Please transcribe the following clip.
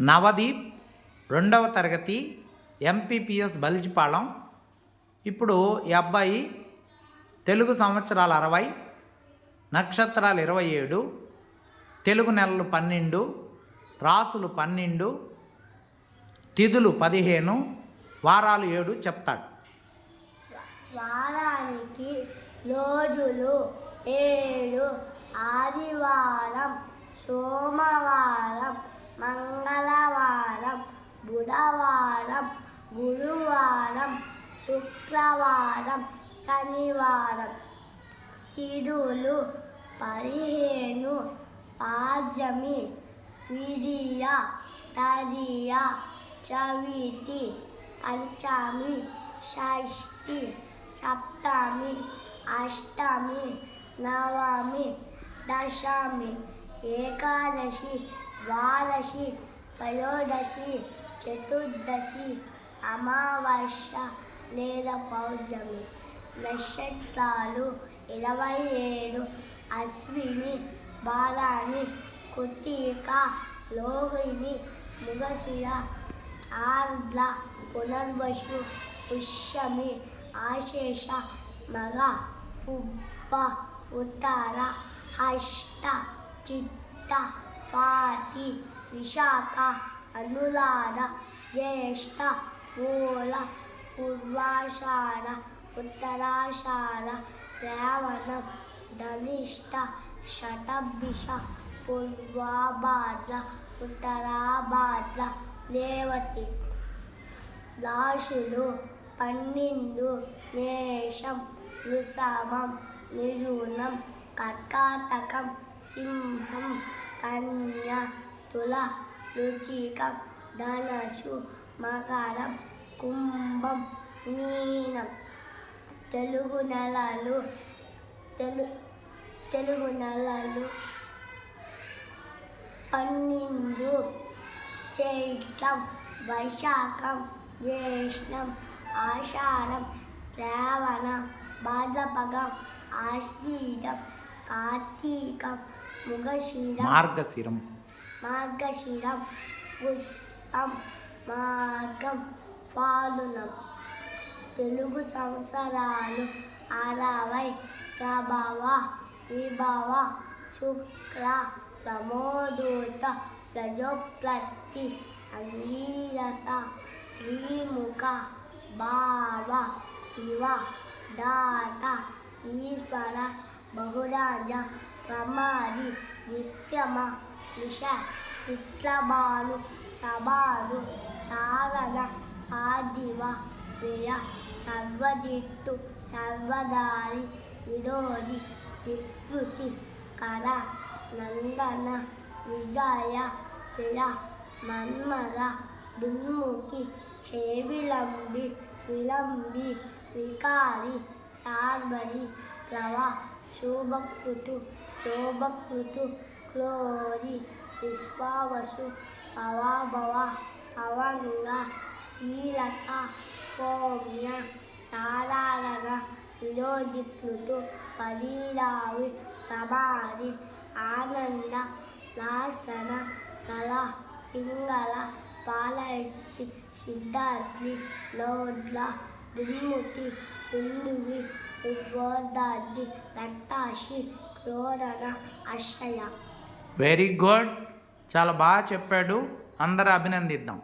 నవదీప్ 2వ తరగతి ఎంపీపీఎస్ బలిజిపాళెం. ఇప్పుడు ఈ అబ్బాయి తెలుగు సంవత్సరాలు 60, నక్షత్రాలు 27, తెలుగు నెలలు 12, రాసులు 12, తిథులు 15, వారాలు 7 చెప్తాడు. వారానికి రోజులు 7: ఆదివారం, సోమవారం, మంగళవారం, బుధవారం, గురువారం, శుక్రవారం, శనివారం. తిథులు 15: పాడ్యమి, ద్వితీయ, తదియ, చవితి, పంచమి, షష్ఠి, సప్తమి, అష్టమి, నవమి, దశమి, ఏకాదశి, ద్వాదశి, త్రయోదశి, చతుర్దశి, అమావాస్య లేదా పౌర్ణమి. నక్షత్రాలు 27: అశ్విని, భరణి, కృత్తిక, రోహిణి, మృగశిర, ఆర్ద్ర, పునర్వసు, పుష్యమి, ఆశ్లేష, మగ, పుబ్బ, ఉత్తర, హస్త, చిత్త, స్వాతి, విశాఖ, అనురాధ, జ్యేష్ఠ, మూల, పూర్వాషాఢ, ఉత్తరాషాఢ, శ్రావణం, ధనిష్ట, శతభిష, పూర్వభాద్ర, ఉత్తరాభాద్ర, రేవతి. రాశులు 12: మేషం, వృషభం, మిథునం, కర్కాటకం, సింహం, కన్య, తుల, వృశ్చికం, ధనుస్సు, మకరం, కుంభం, మీనం. తెలుగు నెలలు 12: చైత్రం, వైశాఖం, జ్యేష్ఠం, ఆషాఢం, శ్రావణం, భాద్రపదం, ఆశ్వీజం, కార్తీకం, మార్గశిరం, పుష్పం, మార్గం, ఫాల్గుణం. తెలుగు సంవత్సరాలు 60: ప్రభవ, విభవ, శుక్ల, ప్రమోదోత, ప్రజోత్పత్తి, అంగీరస, శ్రీముఖ, భావ, శివ, దాత, ఈశ్వర, బహురాజ, ప్రమాది, విక్రమ, విష, చిత్రభాను, సభాను, తారణ, ఆదివ, వ్యయ, సర్వజిత్తు, సర్వదారి, విరోధి, వికృతి, కర, నందన, విజయ, జయ, మన్మర, దుర్ముఖి, హేవిలంబి, విలంబి, వికారి, శార్వరి, ప్లవ, శోభకృతు, క్రోధి, విశ్వావసు, పవాభవ, పవంగ, కీలక, సౌమ్య, సాధారణ, విరోధికృతు, పరీరావి, ప్రమాది, ఆనంద, లాసన, కళ, పింగళ, పాలయక్తి, సిద్ధార్థి, లోడ్ల, దుర్ముఖి, దుందువి, దుర్బోధార్థి, రక్తాశి, క్రోధన, అక్షయ. వెరీ గుడ్, చాలా బాగా చెప్పాడు. అందరూ అభినందిద్దాం.